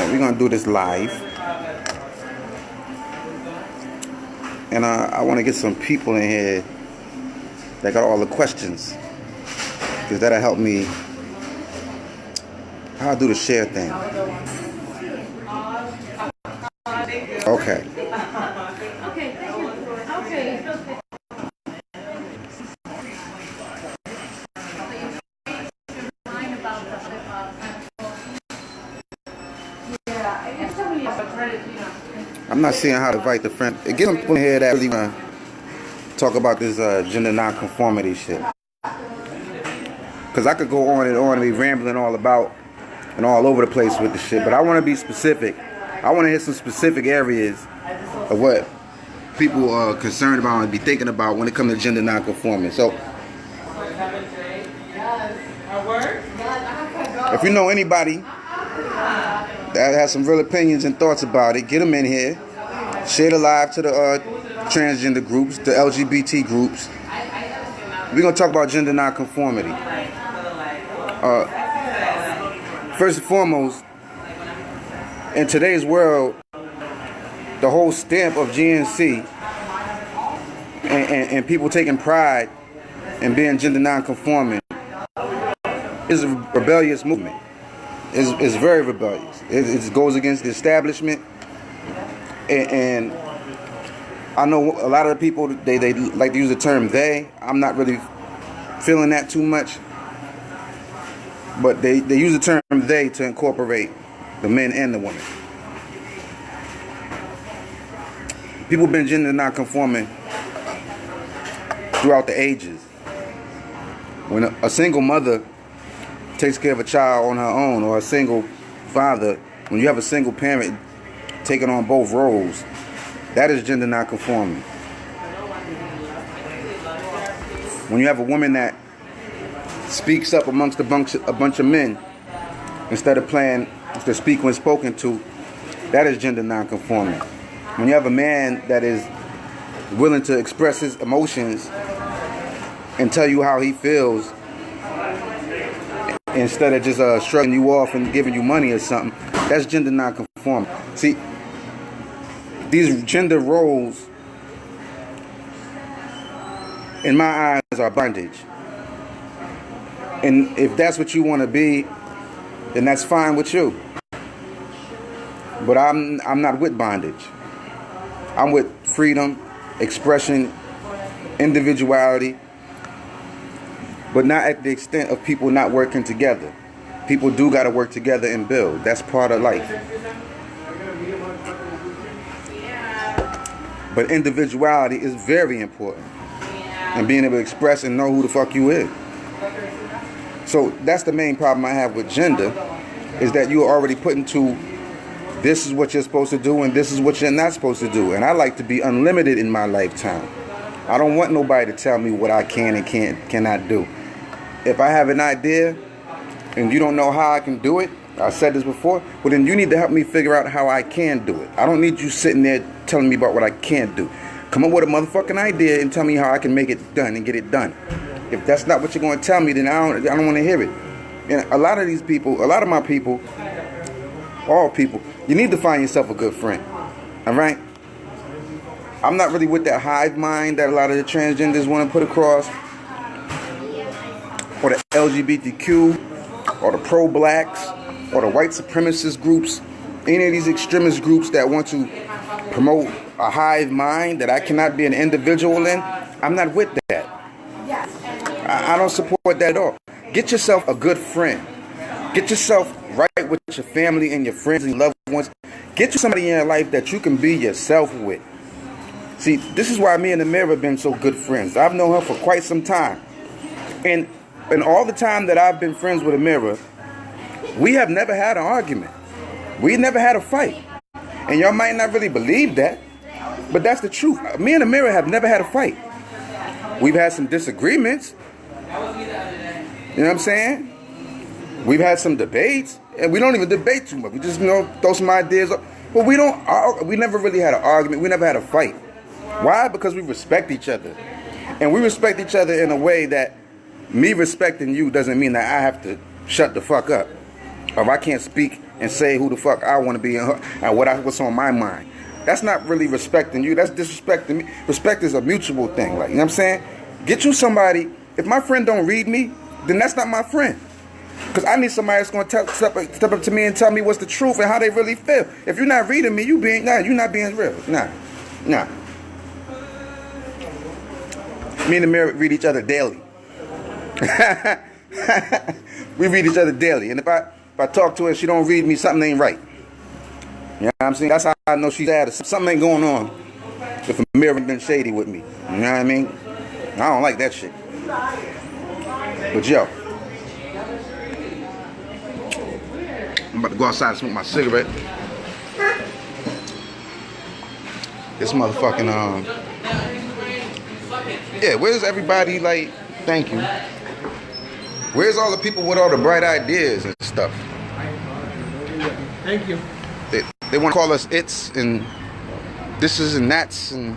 we're gonna do this live, and I want to get some people in here that got all the questions, because that'll help me. How I do the share thing? Okay. Okay, thank you. Okay. I'm not seeing how to invite the friend. Get them people in here that really want to talk about this gender non-conformity shit. Because I could go on and be rambling all about and all over the place with the shit, but I want to be specific. I want to hit some specific areas of what people are concerned about and be thinking about when it comes to gender non-conforming. So, if you know anybody that has some real opinions and thoughts about it, get them in here. Share the live to the transgender groups, the LGBT groups. We're going to talk about gender non-conformity. First and foremost, in today's world, the whole stamp of GNC and people taking pride in being gender non-conforming is a rebellious movement. It's very rebellious. It goes against the establishment, and I know a lot of the people they like to use the term they. I'm not really feeling that too much, but they use the term they to incorporate the men and the women. People have been gender non-conforming throughout the ages. When a single mother takes care of a child on her own, or a single father, when you have a single parent taking on both roles, that is gender non-conforming. When you have a woman that speaks up amongst a bunch of men instead of speak when spoken to, that is gender non-conforming. When you have a man that is willing to express his emotions and tell you how he feels, instead of just shrugging you off and giving you money or something, that's gender non-conforming. See, these gender roles, in my eyes, are bondage. And if that's what you want to be, then that's fine with you. But I'm not with bondage. I'm with freedom, expression, individuality, but not at the extent of people not working together. People do got to work together and build. That's part of life. But individuality is very important. And being able to express and know who the fuck you is. So that's the main problem I have with gender, is that you are already put into this is what you're supposed to do and this is what you're not supposed to do. And I like to be unlimited in my lifetime. I don't want nobody to tell me what I can and cannot do. If I have an idea and you don't know how I can do it, I said this before, well then you need to help me figure out how I can do it. I don't need you sitting there telling me about what I can't do. Come up with a motherfucking idea and tell me how I can make it done and get it done. If that's not what you're going to tell me, then I don't want to hear it. And a lot of these people, a lot of my people, all people, you need to find yourself a good friend. All right? I'm not really with that hive mind that a lot of the transgenders want to put across, or the LGBTQ, or the pro-blacks, or the white supremacist groups, any of these extremist groups that want to promote a hive mind that I cannot be an individual in. I'm not with that. I don't support that at all. Get yourself a good friend. Get yourself right with your family and your friends and loved ones. Get you somebody in your life that you can be yourself with. See, this is why me and Amira have been so good friends. I've known her for quite some time. And all the time that I've been friends with Amira, we have never had an argument. We never had a fight. And y'all might not really believe that, but that's the truth. Me and Amira have never had a fight. We've had some disagreements. You know what I'm saying? We've had some debates, and we don't even debate too much. We just, throw some ideas up. But we never really had an argument. We never had a fight. Why? Because we respect each other. And we respect each other in a way that me respecting you doesn't mean that I have to shut the fuck up. Or if I can't speak and say who the fuck I want to be and what's on my mind. That's not really respecting you. That's disrespecting me. Respect is a mutual thing. Like, you know what I'm saying? Get you somebody. If my friend don't read me, then that's not my friend. Because I need somebody that's going to step up to me and tell me what's the truth and how they really feel. If you're not reading me, you're not being real. Nah. Me and the mirror read each other daily. We read each other daily. And if I talk to her and she don't read me, something ain't right. You know what I'm saying? That's how I know she's at it. Something ain't going on if a mirror been shady with me. You know what I mean? I don't like that shit. But yo, I'm about to go outside and smoke my cigarette. This motherfucking yeah, where's everybody? Like, thank you. Where's all the people with all the bright ideas and stuff? Thank you. They want to call us its and thises and that's and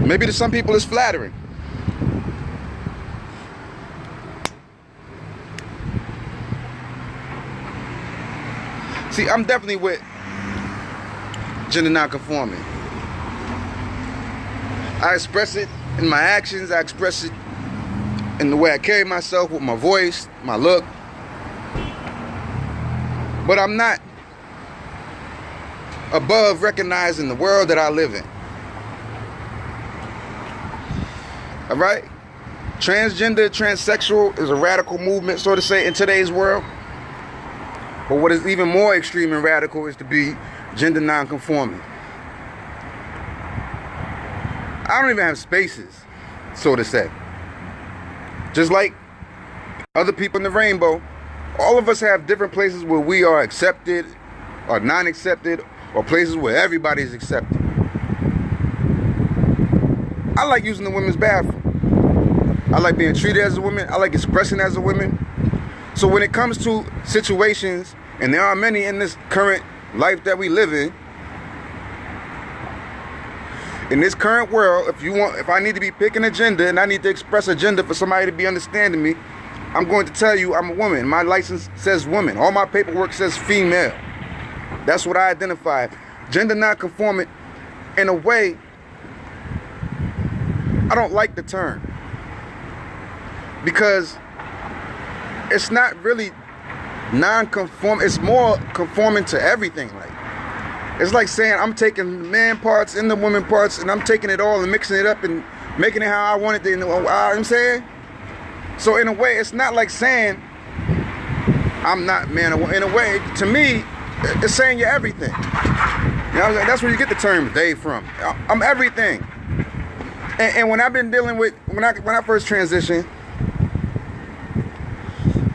maybe to some people it's flattering. See, I'm definitely with gender non-conforming. I express it in my actions. I express it in the way I carry myself, with my voice, my look. But I'm not above recognizing the world that I live in. All right? Transgender, transsexual is a radical movement, so to say, in today's world. But what is even more extreme and radical is to be gender non-conforming. I don't even have spaces, so to say. Just like other people in the rainbow, all of us have different places where we are accepted or non-accepted, or places where everybody's accepted. I like using the women's bathroom. I like being treated as a woman. I like expressing as a woman. So when it comes to situations, and there are many in this current life that we live in this current world, if I need to be picking a gender and I need to express a gender for somebody to be understanding me, I'm going to tell you I'm a woman. My license says woman. All my paperwork says female. That's what I identify. Gender non-conforming, in a way, I don't like the term. Because it's not really non-conform. It's more conforming to everything. Like, it's like saying I'm taking the man parts and the woman parts and I'm taking it all and mixing it up and making it how I want it to. You know what I'm saying? So in a way, it's not like saying I'm not man or woman. In a way, to me, it's saying you're everything. You know what I'm saying? That's where you get the term they from. I'm everything. And when I've been dealing with, when I first transitioned,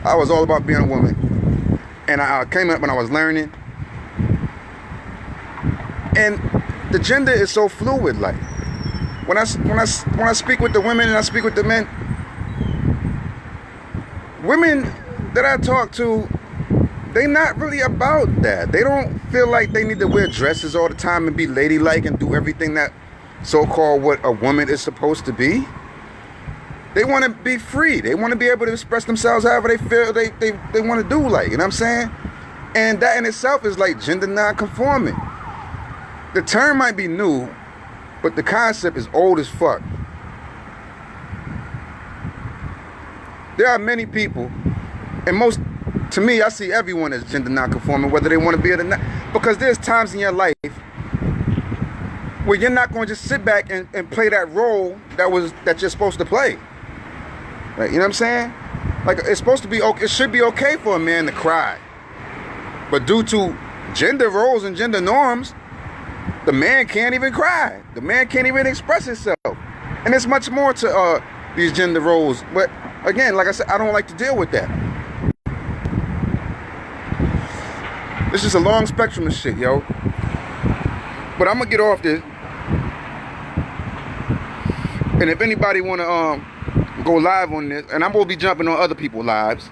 I was all about being a woman. And I came up when I was learning. And the gender is so fluid. Like, when I speak with the women and I speak with the men, women that I talk to, they not really about that. They don't feel like they need to wear dresses all the time and be ladylike and do everything that so-called what a woman is supposed to be. They want to be free. They want to be able to express themselves however they feel they want to do, like, you know what I'm saying? And that in itself is like gender non-conforming. The term might be new, but the concept is old as fuck. There are many people, and to me, I see everyone as gender non-conforming, whether they want to be it or not. Because there's times in your life where you're not going to just sit back and play that role that you're supposed to play. Like, you know what I'm saying? Like, it's supposed to be okay. It should be okay for a man to cry. But due to gender roles and gender norms, the man can't even cry. The man can't even express himself. And there's much more to these gender roles. But again, like I said, I don't like to deal with that. It's just a long spectrum of shit, yo. But I'm gonna get off this. And if anybody wanna go live on this, and I'm gonna be jumping on other people's lives,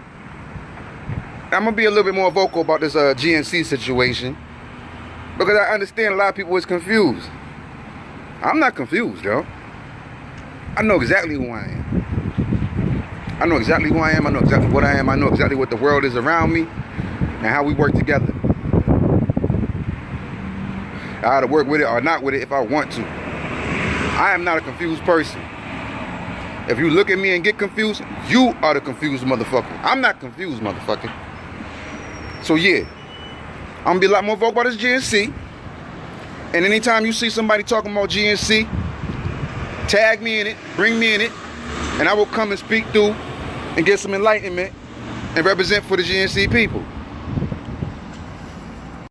I'm gonna be a little bit more vocal about this GNC situation, because I understand a lot of people is confused. I'm not confused, yo. I know exactly who I am. I know exactly who I am. I know exactly what I am. I know exactly what the world is around me and how we work together. I ought to work with it or not with it if I want to. I am not a confused person. If you look at me and get confused, you are the confused motherfucker. I'm not confused, motherfucker. So yeah, I'm gonna be a lot more vocal about this GNC. And anytime you see somebody talking about GNC, tag me in it, bring me in it, and I will come and speak through and get some enlightenment and represent for the GNC people.